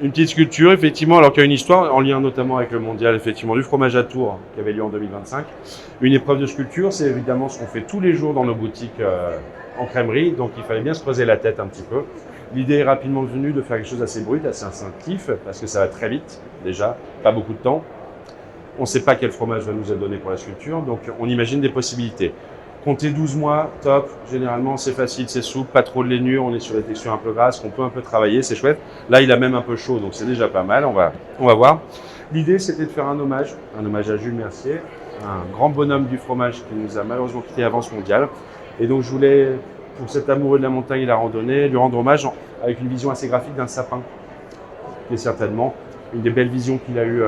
Une petite sculpture, effectivement, alors qu'il y a une histoire en lien notamment avec le mondial, effectivement, du fromage à Tours qui avait lieu en 2025. Une épreuve de sculpture, c'est évidemment ce qu'on fait tous les jours dans nos boutiques en crèmerie, donc il fallait bien se creuser la tête un petit peu. L'idée est rapidement venue de faire quelque chose d'assez brut, assez instinctif, parce que ça va très vite, déjà, pas beaucoup de temps. On ne sait pas quel fromage va nous être donné pour la sculpture, donc on imagine des possibilités. Comptez 12 mois, top. Généralement, c'est facile, c'est souple, pas trop de lainure, on est sur des textures un peu grasses, qu'on peut un peu travailler, c'est chouette. Là, il a même un peu chaud, donc c'est déjà pas mal, on va voir. L'idée, c'était de faire un hommage à Jules Mercier, un grand bonhomme du fromage qui nous a malheureusement quitté avant ce mondial. Et donc, je voulais, pour cet amoureux de la montagne et de la randonnée, lui rendre hommage avec une vision assez graphique d'un sapin, qui est certainement une des belles visions qu'il a eues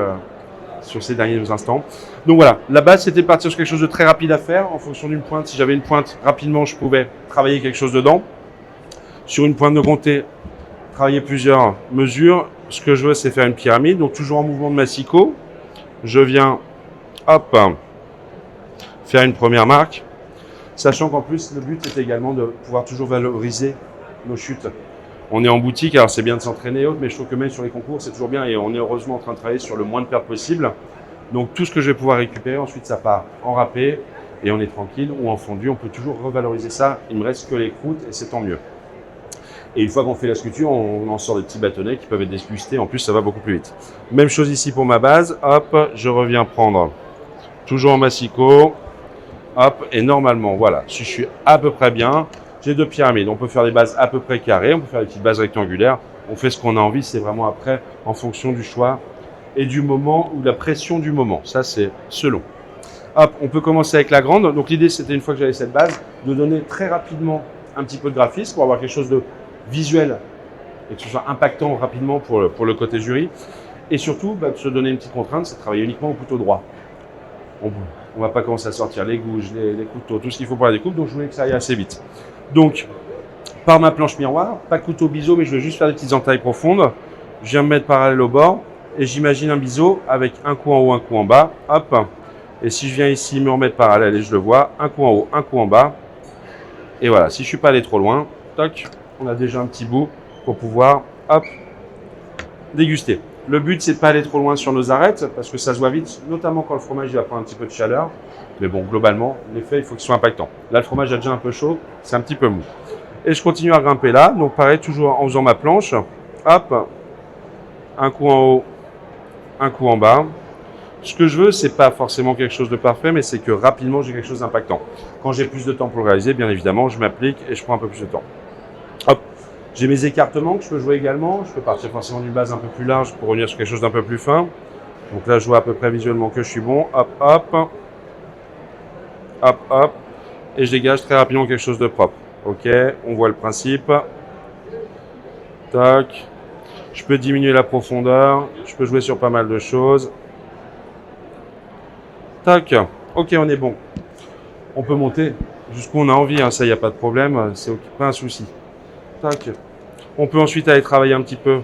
sur ces derniers instants. Donc voilà, la base c'était de partir sur quelque chose de très rapide à faire en fonction d'une pointe. Si j'avais une pointe, rapidement je pouvais travailler quelque chose dedans. Sur une pointe de comté, travailler plusieurs mesures. Ce que je veux, c'est faire une pyramide, donc toujours en mouvement de massicot. Je viens, hop, faire une première marque, sachant qu'en plus le but est également de pouvoir toujours valoriser nos chutes. On est en boutique, alors c'est bien de s'entraîner et autres, mais je trouve que même sur les concours, c'est toujours bien et on est heureusement en train de travailler sur le moins de pertes possible. Donc tout ce que je vais pouvoir récupérer, ensuite ça part en râpé et on est tranquille, ou en fondu, on peut toujours revaloriser ça. Il me reste que les croûtes et c'est tant mieux. Et une fois qu'on fait la sculpture, on en sort des petits bâtonnets qui peuvent être dégustés, en plus ça va beaucoup plus vite. Même chose ici pour ma base, hop, je reviens prendre toujours en massicot, hop, et normalement, voilà, si je suis à peu près bien, j'ai deux pyramides. On peut faire des bases à peu près carrées, on peut faire des petites bases rectangulaires. On fait ce qu'on a envie, c'est vraiment après en fonction du choix et du moment ou de la pression du moment. Ça, c'est selon. Hop, on peut commencer avec la grande. Donc l'idée, c'était une fois que j'avais cette base, de donner très rapidement un petit peu de graphisme pour avoir quelque chose de visuel et que ce soit impactant rapidement pour le côté jury. Et surtout, de se donner une petite contrainte, c'est de travailler uniquement au couteau droit. On ne va pas commencer à sortir les gouges, les couteaux, tout ce qu'il faut pour la découpe. Donc je voulais que ça aille assez vite. Donc, par ma planche miroir, pas couteau biseau, mais je veux juste faire des petites entailles profondes. Je viens me mettre parallèle au bord et j'imagine un biseau avec un coup en haut, un coup en bas. Hop. Et si je viens ici me remettre parallèle et je le vois, un coup en haut, un coup en bas. Et voilà, si je ne suis pas allé trop loin, toc, on a déjà un petit bout pour pouvoir, hop, déguster. Le but, c'est de ne pas aller trop loin sur nos arêtes parce que ça se voit vite, notamment quand le fromage va prendre un petit peu de chaleur. Mais bon, globalement, l'effet, il faut qu'il soit impactant. Là, le fromage est déjà un peu chaud, c'est un petit peu mou. Et je continue à grimper là. Donc, pareil, toujours en faisant ma planche. Hop, un coup en haut, un coup en bas. Ce que je veux, c'est pas forcément quelque chose de parfait, mais c'est que rapidement, j'ai quelque chose d'impactant. Quand j'ai plus de temps pour le réaliser, bien évidemment, je m'applique et je prends un peu plus de temps. Hop, j'ai mes écartements que je peux jouer également. Je peux partir forcément d'une base un peu plus large pour revenir sur quelque chose d'un peu plus fin. Donc là, je vois à peu près visuellement que je suis bon. Hop, hop. Hop, hop, et je dégage très rapidement quelque chose de propre. Ok, on voit le principe. Tac. Je peux diminuer la profondeur. Je peux jouer sur pas mal de choses. Tac. Ok, on est bon. On peut monter jusqu'où on a envie, hein. Ça, il n'y a pas de problème. C'est pas un souci. Tac. On peut ensuite aller travailler un petit peu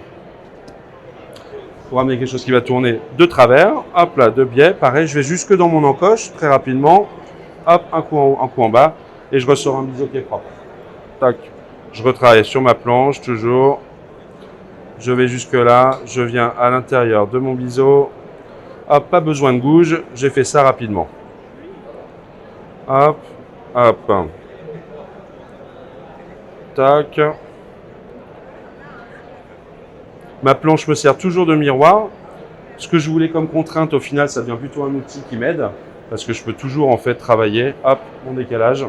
pour amener quelque chose qui va tourner de travers. Hop là, de biais. Pareil, je vais jusque dans mon encoche très rapidement. Hop, un coup en haut, un coup en bas, et je ressors un biseau qui est propre. Tac. Je retravaille sur ma planche, toujours. Je vais jusque là, je viens à l'intérieur de mon biseau. Hop, pas besoin de gouge, j'ai fait ça rapidement. Hop, hop. Tac. Ma planche me sert toujours de miroir. Ce que je voulais comme contrainte, au final, ça devient plutôt un outil qui m'aide. Parce que je peux toujours en fait travailler, hop, mon décalage,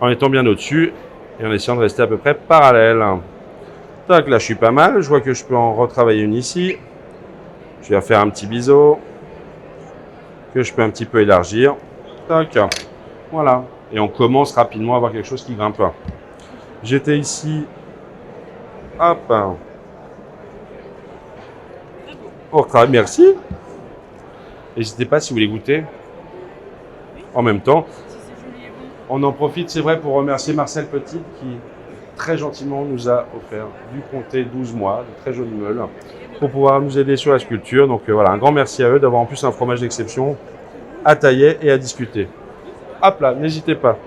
en étant bien au-dessus et en essayant de rester à peu près parallèle. Tac, là je suis pas mal, je vois que je peux en retravailler une ici. Je vais faire un petit biseau, que je peux un petit peu élargir. Tac, voilà. Et on commence rapidement à avoir quelque chose qui grimpe. J'étais ici, hop, pour travailler, merci. N'hésitez pas si vous voulez goûter en même temps. On en profite, c'est vrai, pour remercier Marcel Petit qui très gentiment nous a offert du comté 12 mois, de très jolis meules, pour pouvoir nous aider sur la sculpture. Donc voilà, un grand merci à eux d'avoir en plus un fromage d'exception à tailler et à discuter. Hop là, n'hésitez pas.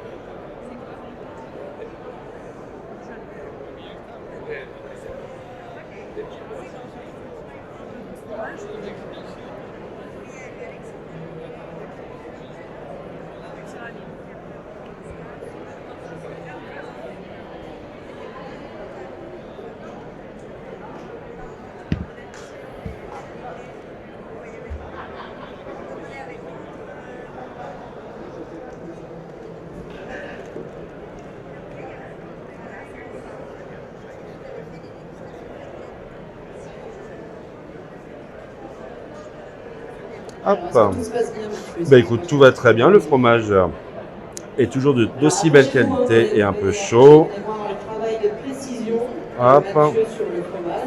Hop. Alors, est-ce que tout se passe bien, monsieur? Bah écoute, tout va très bien. Le fromage est toujours d'aussi belle qualité et un peu chaud. On va voir le travail de précision Hop. de Mathieu sur le fromage.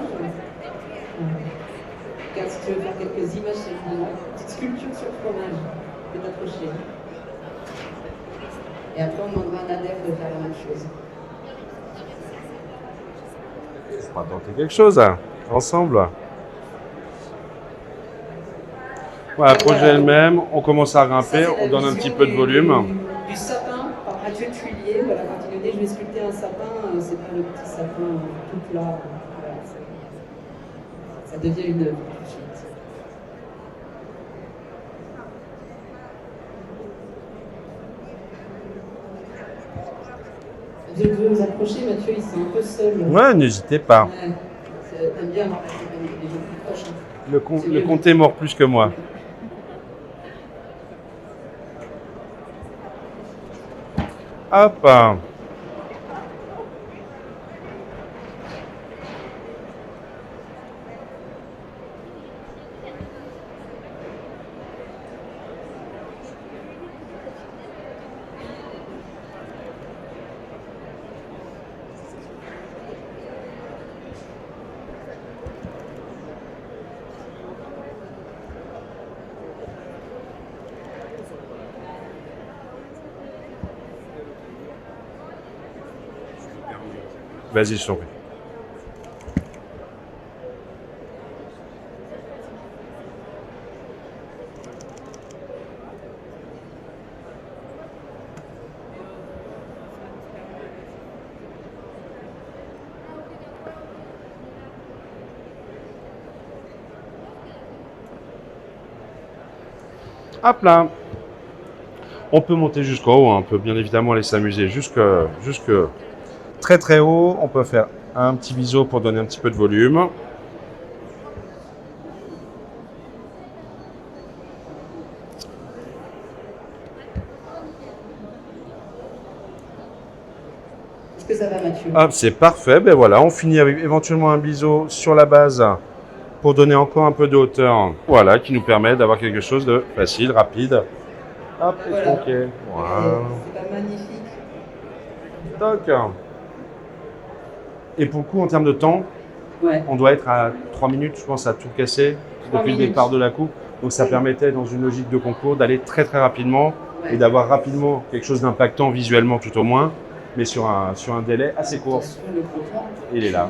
Regarde si tu veux faire quelques images sur une petite sculpture sur le fromage. Tu peux t'approcher. Et après, on demandera à Nader de faire la même chose. On va tenter quelque chose ensemble. Voilà, projet elle-même, on commence à grimper, Ça, c'est on la donne un vision petit peu de volume. Du sapin par Mathieu Tuilier. Voilà, quand il nous dit je vais sculpter un sapin, c'est pas le petit sapin tout plat. Voilà, ça devient une œuvre tout de suite. Vous pouvez vous approcher, Mathieu, il s'est un peu seul. Ouais, n'hésitez pas. Ouais, t'aimes bien avoir la compagnie des gens plus proches. Hein. Le comté est mort plus que moi. Hop. Vas-y, je t'en prie. Hop là. On peut monter jusqu'en haut, hein. On peut bien évidemment aller s'amuser jusque très très haut. On peut faire un petit biseau pour donner un petit peu de volume. Est-ce que ça va, Mathieu? Hop, c'est parfait. Ben voilà, on finit avec éventuellement un biseau sur la base pour donner encore un peu de hauteur. Voilà, qui nous permet d'avoir quelque chose de facile, rapide. Hop, et Voilà. tronqué. Voilà. C'est pas magnifique. Toc. Et pour le coup, en termes de temps, Ouais. on doit être à 3 minutes, je pense, à tout casser 3 depuis le minutes. départ de la coupe. Donc ça Oui. permettait, dans une logique de concours, d'aller très très rapidement Ouais. et d'avoir rapidement quelque chose d'impactant visuellement tout au moins, mais sur un délai assez court. Attention, le comptoir. Il est là.